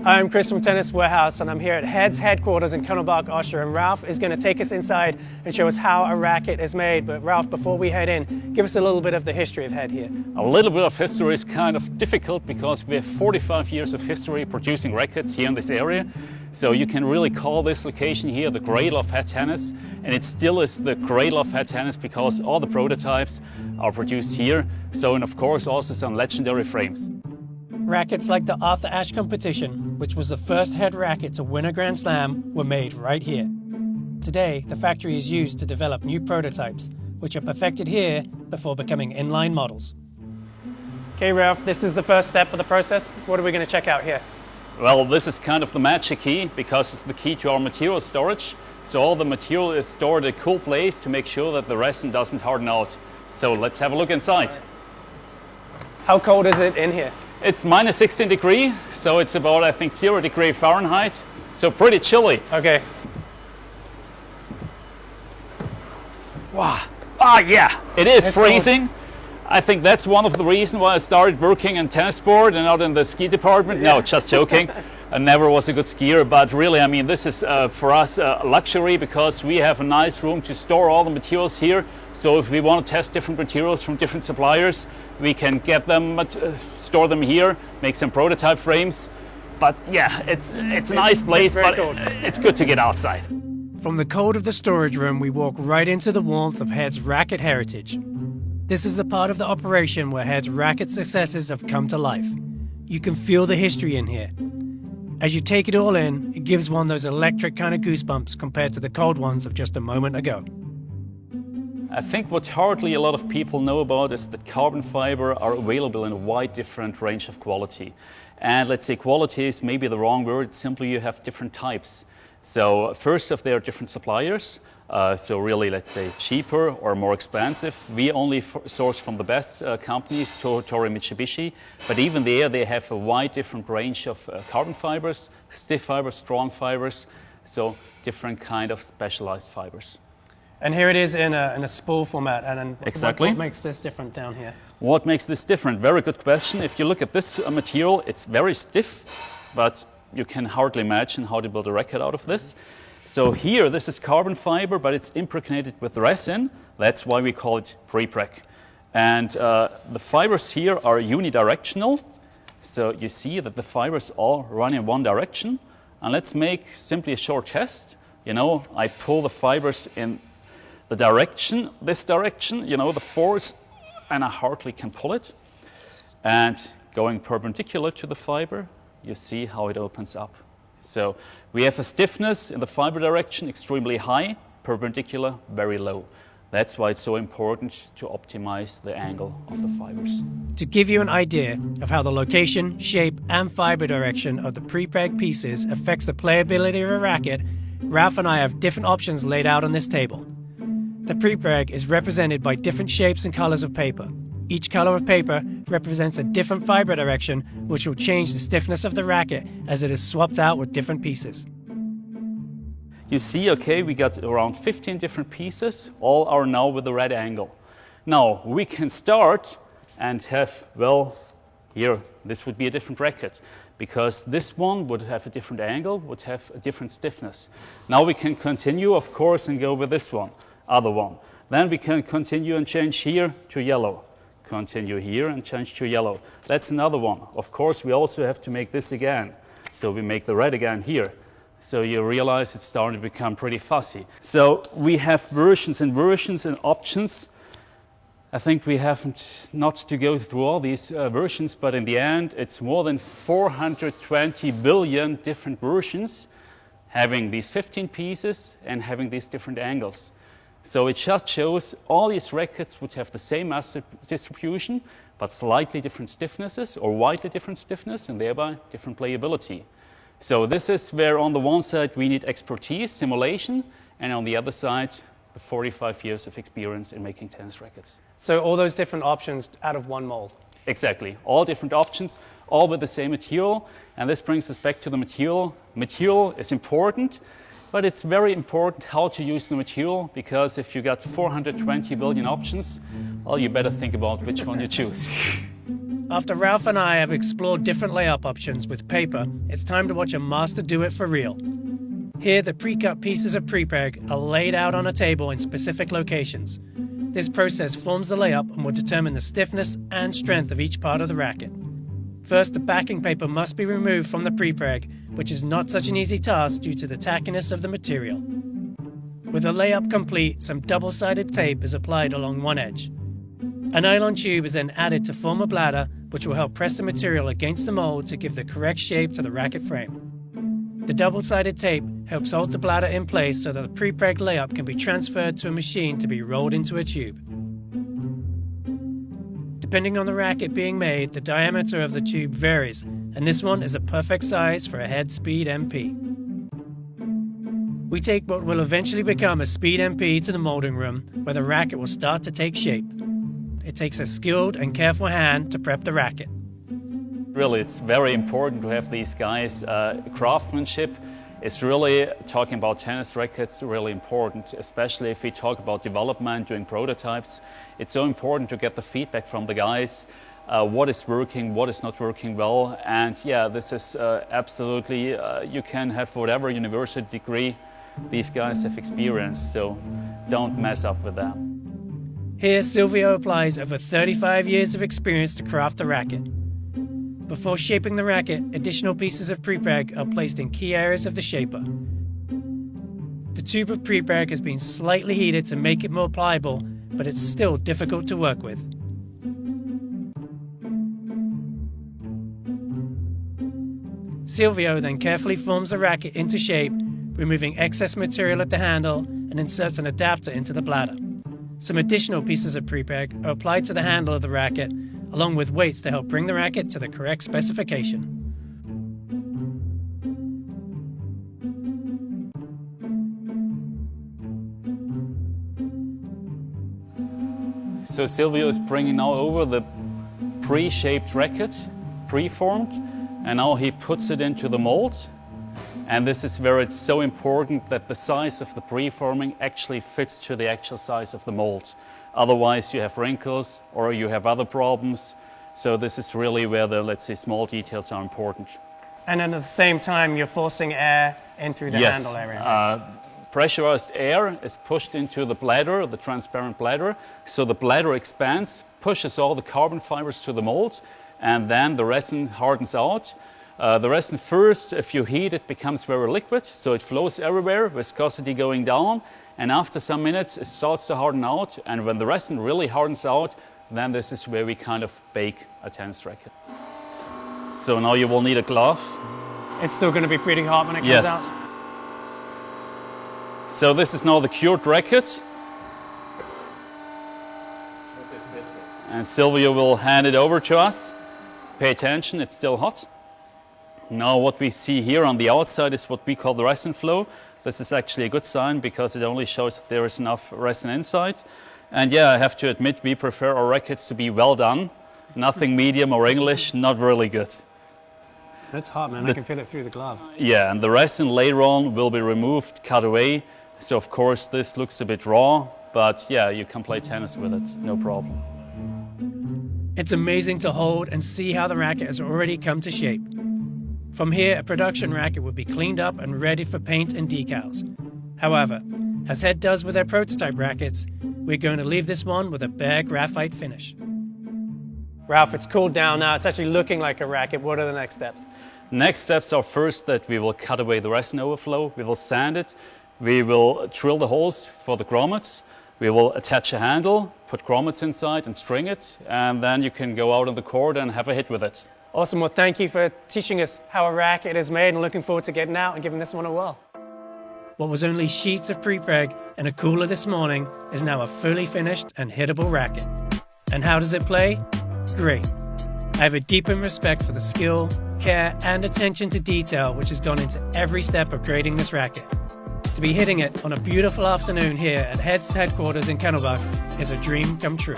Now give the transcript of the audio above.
I'm Chris from Tennis Warehouse and I'm here at Head's headquarters in Könnerbach, Austria, and Ralph is going to take us inside and show us how a racket is made. But Ralph, before we head in, give us a little bit of the history of Head here. A little bit of history is kind of difficult because we have 45 years of history producing rackets here in this area. So you can really call this location here the cradle of head tennis, and it still is the cradle of head tennis because all the prototypes are produced here. So, and of course also some legendary frames. Rackets like the Arthur Ashe competition, which was the first Head racket to win a Grand Slam, were made right here. Today, the factory is used to develop new prototypes, which are perfected here before becoming inline models. Okay, Ralph, this is the first step of the process. What are we going to check out here? Well, this is kind of the magic key because it's the key to our material storage. So all the material is stored in a cool place to make sure that the resin doesn't harden out. So let's have a look inside. How cold is it in here? It's minus 16 degrees, so it's about, I think, 0 degrees Fahrenheit. So pretty chilly. Okay. Wow. Ah, yeah, it is It's freezing. I think that's one of the reasons why I started working in tennis sport and not in the ski department. No, just joking. I never was a good skier, but really, I mean, this is for us a luxury because we have a nice room to store all the materials here. So if we want to test different materials from different suppliers, we can get them, store them here, make some prototype frames. But yeah, it's a nice place, but it's good to get outside. From the cold of the storage room, we walk right into the warmth of Head's racket heritage. This is the part of the operation where Head's racket successes have come to life. You can feel the history in here. As you take it all in, it gives one those electric kind of goosebumps compared to the cold ones of just a moment ago. I think what hardly a lot of people know about is that carbon fiber are available in a wide different range of quality. And let's say quality is maybe the wrong word, simply you have different types. So first off, there are different suppliers. So really, let's say cheaper or more expensive. We only source from the best companies, Toray, Mitsubishi. But even there, they have a wide different range of carbon fibers, stiff fibers, strong fibers. So different kind of specialized fibers. And here it is in a spool format. And exactly. What makes this different down here? What makes this different? Very good question. If you look at this material, it's very stiff, but you can hardly imagine how to build a racket out of this. So here, this is carbon fiber, but it's impregnated with resin. That's why we call it prepreg. And the fibers here are unidirectional. So you see that the fibers all run in one direction. And let's make simply a short test. You know, I pull the fibers in the direction, this direction, you know, the force, and I hardly can pull it. And going perpendicular to the fiber, you see how it opens up. So we have a stiffness in the fiber direction extremely high, perpendicular very low. That's why it's so important to optimize the angle of the fibers. To give you an idea of how the location, shape, and fiber direction of the prepreg pieces affects the playability of a racket, Ralph and I have different options laid out on this table. The prepreg is represented by different shapes and colors of paper. Each color of paper represents a different fiber direction, which will change the stiffness of the racket as it is swapped out with different pieces. You see, okay, we got around 15 different pieces, all are now with the red angle. Now, we can start and have, well, here, this would be a different racket, because this one would have a different angle, would have a different stiffness. Now we can continue, of course, and go with this one, other one. Then we can continue and change here to yellow. Continue here and change to yellow. That's another one. Of course, we also have to make this again. So we make the red again here. So you realize it's starting to become pretty fussy. So we have versions and versions and options. I think we haven't not to go through all these versions, but in the end, it's more than 420 billion different versions having these 15 pieces and having these different angles. So it just shows all these rackets would have the same mass distribution, but slightly different stiffnesses or widely different stiffness and thereby different playability. So this is where on the one side we need expertise, simulation, and on the other side, the 45 years of experience in making tennis rackets. So all those different options out of one mold? Exactly, all different options, all with the same material. And this brings us back to the material. Material is important. But it's very important how to use the material, because if you got 420 billion options, well, you better think about which one you choose. After Ralph and I have explored different layup options with paper, it's time to watch a master do it for real. Here, the pre-cut pieces of prepreg are laid out on a table in specific locations. This process forms the layup and will determine the stiffness and strength of each part of the racket. First, the backing paper must be removed from the prepreg, which is not such an easy task due to the tackiness of the material. With the layup complete, some double-sided tape is applied along one edge. A nylon tube is then added to form a bladder, which will help press the material against the mold to give the correct shape to the racket frame. The double-sided tape helps hold the bladder in place so that the prepreg layup can be transferred to a machine to be rolled into a tube. Depending on the racket being made, the diameter of the tube varies, and this one is a perfect size for a head speed MP. We take what will eventually become a speed MP to the molding room, where the racket will start to take shape. It takes a skilled and careful hand to prep the racket. Really, it's very important to have these guys. Craftsmanship is really, talking about tennis rackets, really important, especially if we talk about development, doing prototypes. It's so important to get the feedback from the guys, what is working, what is not working well. And yeah, this is absolutely, you can have whatever university degree these guys have experienced, so don't mess up with that. Here, Silvio applies over 35 years of experience to craft the racket. Before shaping the racket, additional pieces of prepreg are placed in key areas of the shaper. The tube of prepreg has been slightly heated to make it more pliable, but it's still difficult to work with. Silvio then carefully forms the racket into shape, removing excess material at the handle and inserts an adapter into the bladder. Some additional pieces of prepreg are applied to the handle of the racket, along with weights to help bring the racket to the correct specification. So Silvio is bringing now over the pre-shaped racket, pre-formed, and now he puts it into the mold. And this is where it's so important that the size of the pre-forming actually fits to the actual size of the mold. Otherwise you have wrinkles or you have other problems. So this is really where the, let's say, small details are important. And then at the same time you're forcing air in through the handle area. Pressurized air is pushed into the bladder, the transparent bladder. So the bladder expands, pushes all the carbon fibers to the mold, and then the resin hardens out. The resin first, if you heat it, becomes very liquid, so it flows everywhere, viscosity going down, and after some minutes it starts to harden out, and when the resin really hardens out, then this is where we kind of bake a tennis racket. So now you will need a glove. It's still going to be pretty hot when it comes out? So this is now the cured racket. And Silvio will hand it over to us. Pay attention, it's still hot. Now what we see here on the outside is what we call the resin flow. This is actually a good sign because it only shows that there is enough resin inside. And yeah, I have to admit, we prefer our rackets to be well done. Nothing medium or English, not really good. That's hot, man. I can feel it through the glove. Yeah, and the resin later on will be removed, cut away. So of course this looks a bit raw, but yeah, you can play tennis with it, no problem. It's amazing to hold and see how the racket has already come to shape. From here, a production racket would be cleaned up and ready for paint and decals. However, as Head does with their prototype rackets, we're going to leave this one with a bare graphite finish. Ralph, it's cooled down now. It's actually looking like a racket. What are the next steps? Next steps are first that we will cut away the resin overflow. We will sand it. We will drill the holes for the grommets. We will attach a handle, put grommets inside and string it, and then you can go out on the court and have a hit with it. Awesome. Well, thank you for teaching us how a racket is made, and looking forward to getting out and giving this one a whirl. What was only sheets of prepreg and a cooler this morning is now a fully finished and hittable racket. And how does it play? Great. I have a deepened respect for the skill, care, and attention to detail which has gone into every step of creating this racket. To be hitting it on a beautiful afternoon here at Head's headquarters in Kennelbach is a dream come true.